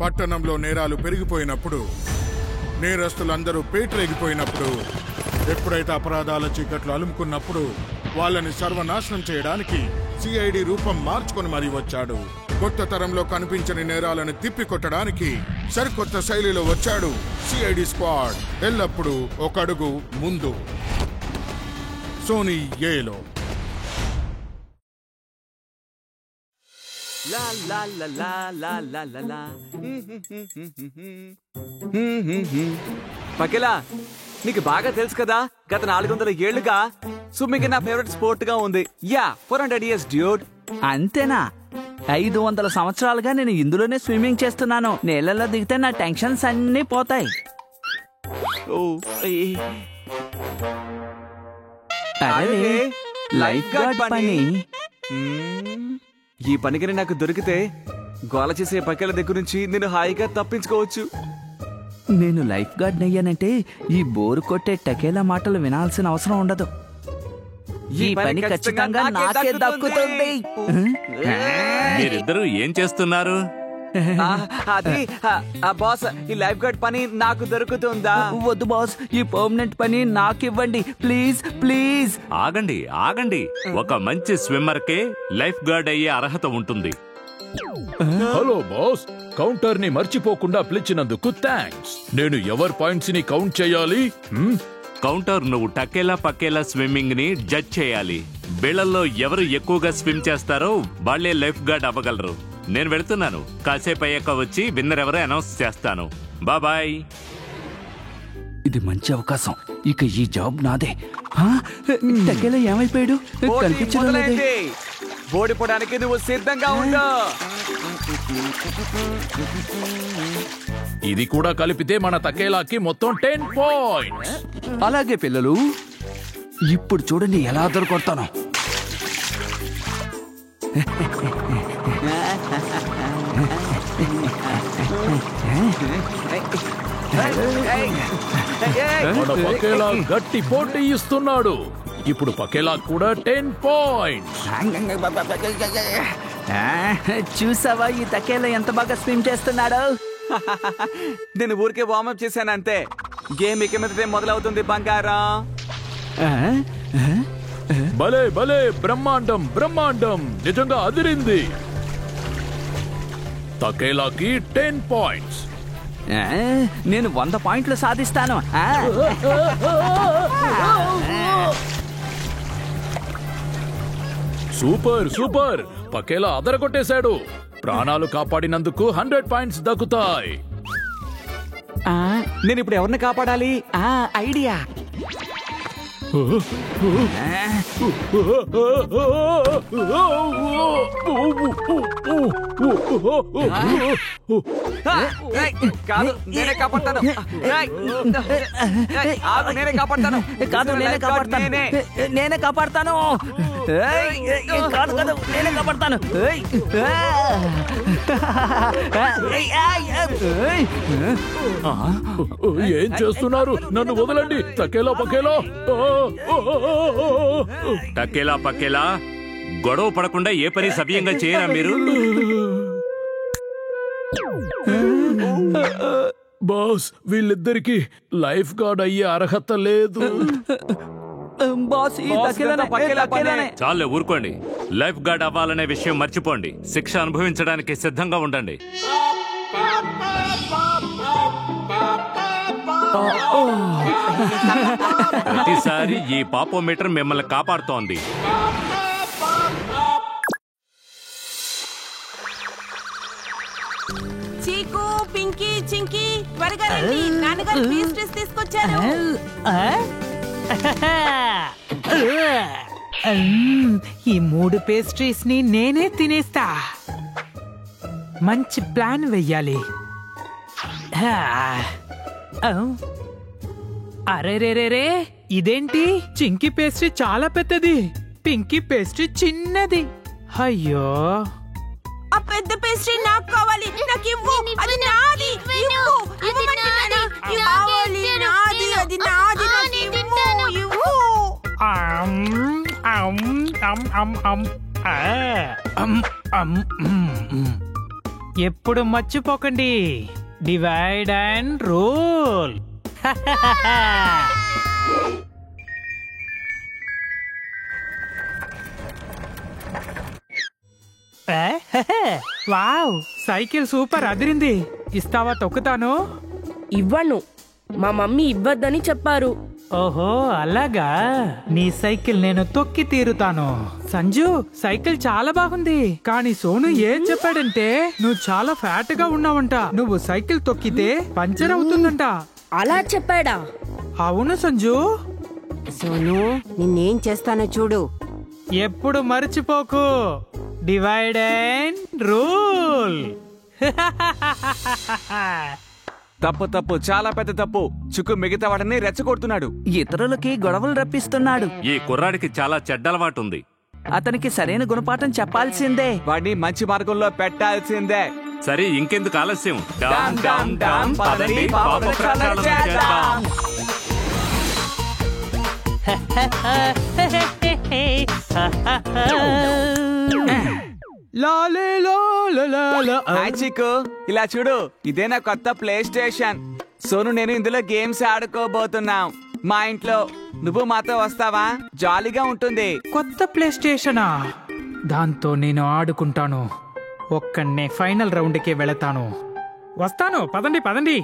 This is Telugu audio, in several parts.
పట్టణంలో నేరాలు పెరిగిపోయినప్పుడు, నేరస్తులందరూ పేటరేగిపోయినప్పుడు, ఎప్పుడైతే అపరాధాల చీకట్లు అలుముకున్నప్పుడు వాళ్ళని సర్వనాశనం చేయడానికి సిఐడి రూపం మార్చుకొని మరీ వచ్చాడు. కొత్త తరంలో కనిపించని నేరాలను తిప్పికొట్టడానికి సరికొత్త శైలిలో వచ్చాడు సిఐడి స్క్వాడ్. ఎల్లప్పుడూ ఒక అడుగు ముందు. సోనీ ఏలో లా లా లా లా లా లా లా లా. పకేలా, నీకు బాగా తెలుసు కదా, గత 400 ఏళ్లుగా స్విమ్మింగ్ నా ఫేవరెట్ స్పోర్ట్ గా ఉంది. Yeah, 400 years dude. అంతేనా? 500 సంవత్సరాలుగా నేను ఇందులోనే స్విమ్మింగ్ చేస్తున్నాను. నీళ్ళలో దిగితే నా టెన్షన్స్ అన్నీ పోతాయి. అరే, లైఫ్ గార్డ్ పని. ఈ పనికి నాకు దొరికితే గోల చేసే పకేల దగ్గర నుంచి నేను హాయిగా తప్పించుకోవచ్చు. నేను లైఫ్ గార్డ్ అయ్యానంటే ఈ బోరు కొట్టే టకేలా మాటలు వినాల్సిన అవసరం ఉండదు. ఈ పని ఖచ్చితంగా నాకే దక్కుతుంది. మీరిద్దరూ ఏం చేస్తున్నారు? అది బాస్, ఈ లైఫ్ గార్డ్ పని నాకు దొరుకుతుందా? వద్దు బాస్, ఈ పర్మనెంట్ పని నాకివ్వండి ప్లీజ్ ప్లీజ్. ఆగండి ఆగండి, ఒక మంచి స్విమ్మర్ కే లైఫ్ గార్డ్ అయ్యే అర్హత ఉంటుంది. హలో బాస్, కౌంటర్ ని మర్చిపోకుండా పిలిచినందుకు థ్యాంక్స్. నేను ఎవరి పాయింట్స్ ని కౌంట్ చేయాలి? కౌంటర్, నువ్వు టకేలా పకేలా స్విమ్మింగ్ ని జడ్జ్ చేయాలి. బిళ్ళల్లో ఎవరు ఎక్కువగా స్విమ్ చేస్తారో వాళ్లే లైఫ్ గార్డ్ అవ్వగలరు. నేను వెళ్తున్నాను, కాసేపు అయ్యాక వచ్చి విన్నర్ ఎవరో అనౌన్స్ చేస్తాను. బాయ్. ఇది మంచి అవకాశం, ఇక ఈ జాబ్ నాదే. టకేలా ఏమైపోయాడు? కనిపించడం లేదే. ఓడిపోవడానికి నువ్వు సిద్ధంగా ఉండు. ఇది కూడా కలిపితే మన తకేలాకి మొత్తం 10 పాయింట్స్. అలాగే పిల్లలు, ఇప్పుడు చూడండి ఎలా దొరకొడతాను. మన పకేలా గట్టి పోటీ ఇస్తున్నాడు. ఇప్పుడు పకేలా కూడా 10 పాయింట్స్. చూసావా ఈ తకేలా ఎంత బాగా స్విమ్ చేస్తున్నాడు? నేను ఊరికే వార్మప్ చేశాను అంతే. గేమ్ ఇక మీద మొదలవుతుంది బంగారం. భలే భలే, బ్రహ్మాండం బ్రహ్మాండం, నిజంగా అదిరింది. తకేలాకి 10 పాయింట్స్. నేను 100 పాయింట్లు సాధిస్తాను. Super super, పకేలా అదరగొట్టేశాడు. ప్రాణాలు కాపాడినందుకు 100 పాయింట్స్ దక్కుతాయి. నేను ఇప్పుడు ఎవరిని కాపాడాలి? ఐడియా. కాదు, నేనే కాపాడతాను. నేనే కాపాడతాను. కాదు, నేనే కాపాడతాను. నేనే కాపాడతాను. కాదు కాదు, నేనే కాపాడతాను. ఏం చేస్తున్నారు? నన్ను వదలండి. తకేలా పకేలా, టకేలా పకేలా, గొడవ పడకుండా ఏ పని సవ్యంగా చేయరా మీరు? బాస్, వీళ్ళిద్దరికి లైఫ్ గార్డ్ అయ్యే అర్హత లేదు. చాలే ఊరుకోండి. లైఫ్ గార్డ్ అవ్వాలనే విషయం మర్చిపోండి. శిక్ష అనుభవించడానికి సిద్ధంగా ఉండండి. ప్రతిసారి ఈ పాపోమీటర్ మిమ్మల్ని కాపాడుతోంది. చీకు, పింకీ, చింకీ, త్వరగా రండి. నాన్నగారు పేస్ట్రీస్ తీసుకొచ్చారు. ఈ 3 పేస్ట్రీస్ ని నేనే తినేస్తా. మంచి ప్లాన్ వెయ్యాలి. అరే రే రే రే, ఇదేంటి? చింకీ పేస్ట్రీ చాలా పెద్దది, పింకీ పేస్ట్రీ చిన్నది. అయ్యో, ఆ పెద్ద పేస్ట్రీ నాకు కావాలి. నాకు ఇవ్వు, అది నాది. ఇవ్వు, ఇవ్వమంటున్నాను. కావాలి, నాది, అది నాది. నాకు ఇవ్వు, ఇవ్వు. ఎప్పుడు మర్చిపోకండి, divide and rule. Wow, cycle super అదిరింది. ఇస్తావా? తొక్కుతాను. ఇవ్వను, మా మమ్మీ ఇవ్వద్దని చెప్పారు. ఓహో అలాగా, నీ సైకిల్ నేను తొక్కి తీరుతాను. సంజు, సైకిల్ చాలా బాగుంది. కానీ సోను ఏం చెప్పాడంటే నువ్వు చాలా ఫ్యాట్ గా ఉన్నావంట. నువ్వు సైకిల్ తొక్కితే పంచర్ అవుతుందంట. అలా చెప్పాడా? అవును సంజు. సోను, నిన్నేం చేస్తానో చూడు. ఎప్పుడు మర్చిపోకు, డివైడ్ అండ్ రూల్. తప్పు తప్పు, చాలా పెద్ద తప్పు. చుక్కు మిగతా వాడిని రెచ్చగొడుతున్నాడు. ఇతరులకి గొడవలు రప్పిస్తున్నాడు. ఈ కుర్రాడికి చాలా చెడ్డ అలవాటు ఉంది. అతనికి సరైన గుణపాఠం చెప్పాల్సిందే. వాడిని మంచి మార్గంలో పెట్టాల్సిందే. సరే, ఇంకెందుకు ఆలస్యం? డామ్ డామ్ డామ్, పదండి పాప ప్రక్షాళన చేద్దాం. లాలే లాలా. హాయ్ చిక్కు, ఇలా చూడు, ఇదే నా కొత్త ప్లే స్టేషన్. సోను నేను ఇందులో గేమ్స్ ఆడుకోబోతున్నాం. మా ఇంట్లో నువ్వు మాతో వస్తావా? జాలీగా ఉంటుంది. కొత్త ప్లే స్టేషనా? దాంతో నేను ఆడుకుంటాను. ఒక్కనే ఫైనల్ రౌండ్కి వెళతాను. వస్తాను, పదండి పదండి.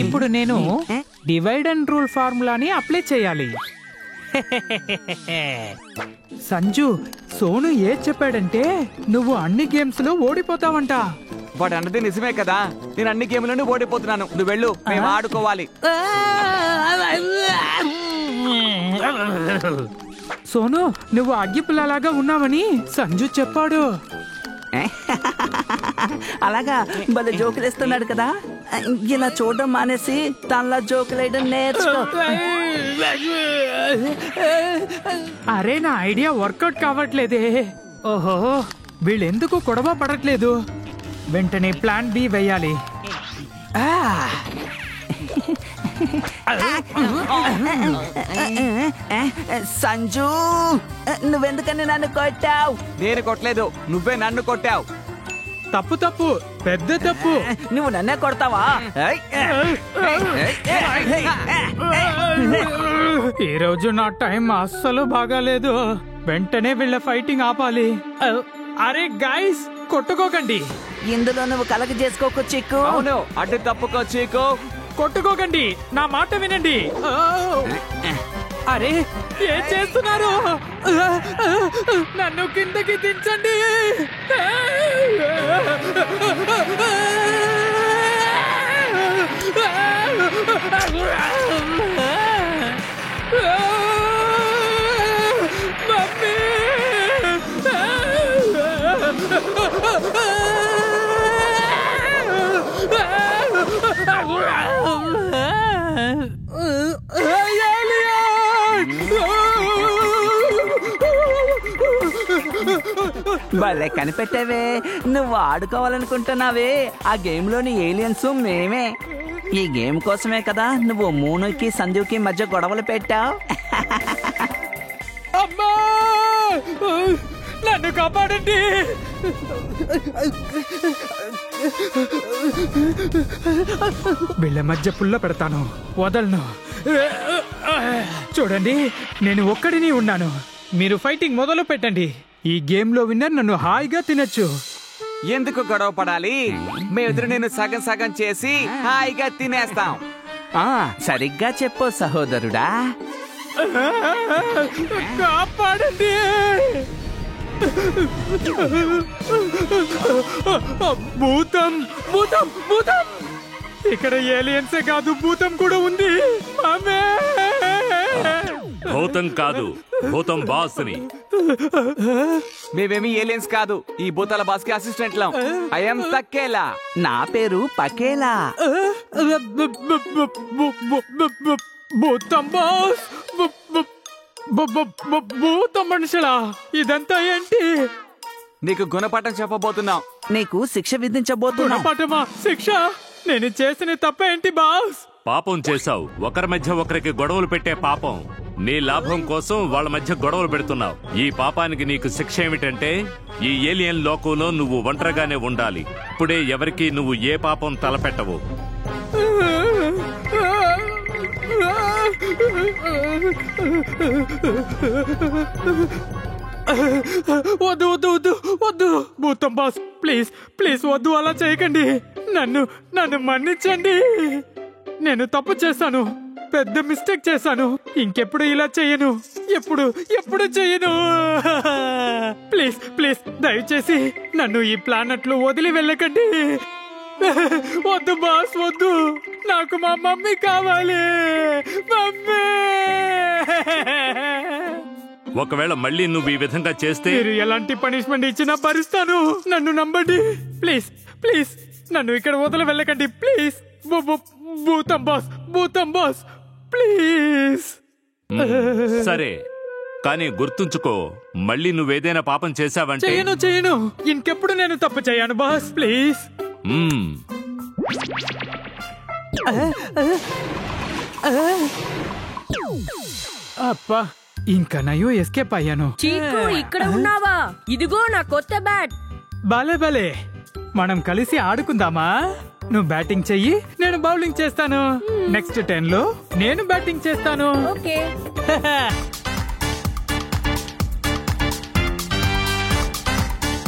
ఇప్పుడు నేను డివైడ్ అండ్ రూల్ ఫార్ములాని అప్లై చేయాలి. సంజు, సోను ఏం చెప్పాడంటే నువ్వు అన్ని గేమ్స్ లో ఓడిపోతావంట. వాడు అన్నది నిజమే కదా. నేను అన్ని గేమ్లను ఓడిపోతున్నాను. నువ్వు వెళ్ళు, మేము ఆడుకోవాలి. సోను, నువ్వు అగ్గిపుల్లలాగా ఉన్నావని సంజు చెప్పాడు. అలాగా, భలే జోకులేస్తున్నాడు కదా. ఇలా చూడడం మానేసి తనలా జోకులేయడం నేర్చుకో. అరే, నా ఐడియా వర్కౌట్ కావట్లేదే. ఓహో, వీళ్ళెందుకు గొడవ పడట్లేదు? వెంటనే ప్లాన్ బి వేయాలి. సంజు, నువ్వెందుకని నన్ను కొట్టావు? నేను కొట్టలేదు, నువ్వే నన్ను కొట్టావు. తప్పు తప్పు, పెద్ద తప్పు. నువ్వు నన్నే కొడతావా? ఈ రోజు నా టైం అస్సలు బాగాలేదు. వెంటనే వీళ్ళ ఫైటింగ్ ఆపాలి. అరే గైస్, కొట్టుకోకండి. ఇందులో నువ్వు కలగ చేసుకోకు చిక్కు. అవును, అడ్డు తప్పుకో చీకు. కొట్టుకోకండి, నా మాట వినండి. అరే, ఏం చేస్తున్నారు? నన్ను కిందకి దించండి. భలే కనిపెట్టావే. నువ్వు ఆడుకోవాలనుకుంటున్నావే ఆ గేమ్ లోని ఏలియన్స్ మేమే. ఈ గేమ్ కోసమే కదా నువ్వు మూనుకి సంధ్యుకి మధ్య గొడవలు పెట్టావు. అమ్మా, నన్ను కాపాడండి. వీళ్ళ మధ్య పుల్ల పెడతాను, వదలను. చూడండి, నేను ఒక్కడిని ఉన్నాను. మీరు ఫైటింగ్ మొదలు పెట్టండి. ఈ గేమ్ లో విన్నర్ నన్ను హాయిగా తినొచ్చు. ఎందుకు గొడవ పడాలి? మేమిద్దరు నేను సగం సగం చేసి హాయిగా తినేస్తాం. సరిగ్గా చెప్పు సహోదరుడా. కాపాడండి. భూతం, భూతం, భూతం. ఇక్కడ ఏలియన్సే కాదు, భూతం కూడా ఉంది. భూతం కాదు, భూతం బాస్ని. మేమేమి ఏలియన్స్ కాదు, ఈ భూతాల బాస్ కి అసిస్టెంట్లం. ఐఎమ్ తక్కేలా. నా పేరు పకేలా. భూతం బాస్, భూతం మనుషులా? ఇదంతా ఏంటి? నీకు గుణపాఠం చెప్పబోతున్నాం. నీకు శిక్ష విధించబోతున్నా. గుణపాఠమా? శిక్ష? నేను చేసిన తప్పేంటి బాస్? పాపం చేశావు. ఒకరి మధ్య ఒకరికి గొడవలు పెట్టే పాపం. నీ లాభం కోసం వాళ్ళ మధ్య గొడవలు పెడుతున్నావు. ఈ పాపానికి నీకు శిక్ష ఏమిటంటే ఈ ఏలియన్ లోకంలో నువ్వు ఒంటరిగానే ఉండాలి. ఇప్పుడే ఎవరికి నువ్వు ఏ పాపం తలపెట్టవు. వద్దు వద్దు వద్దు వద్దు భూతం బాస్, ప్లీజ్ ప్లీజ్ వద్దు, అలా చేయకండి. నన్ను మన్నించండి. నేను తప్పు చేశాను, పెద్ద మిస్టేక్ చేశాను. ఇంకెప్పుడు ఇలా చెయ్యను, ఎప్పుడు చెయ్యను. ప్లీజ్ ప్లీజ్ దయచేసి నన్ను ఈ ప్లానెట్ లో వదిలి వెళ్ళకండి. వద్దు బాస్ వద్దు, నాకు మా మమ్మీ కావాలి. మమ్మీ, ఒకవేళ మళ్ళీ నువ్వు ఈ విధంగా చేస్తే మీరు ఎలాంటి పనిష్మెంట్ ఇచ్చినా భరిస్తాను. నన్ను నమ్మండి ప్లీజ్ ప్లీజ్, నన్ను ఇక్కడ వదిలి వెళ్ళకండి ప్లీజ్. భూతం బాస్ ప్లీజ్. సరే, కానీ గుర్తుంచుకో, మళ్ళీ నువ్వేదైనా పాపం చేశావంటే చేయను. ఇంకెప్పుడు నేను తప్పు చేయను బాస్, ప్లీజ్. అప్పా, ఇంకా నయ్యో ఎస్కేప్ అయ్యాను. చీకు ఇక్కడ ఉన్నావా? ఇదిగో నా కొత్త బ్యాట్. భలే మనం కలిసి ఆడుకుందామా? నువ్వు బ్యాటింగ్ చెయ్యి, నేను బౌలింగ్ చేస్తాను. నెక్స్ట్ 10 లో నేను బ్యాటింగ్ చేస్తాను. ఓకే.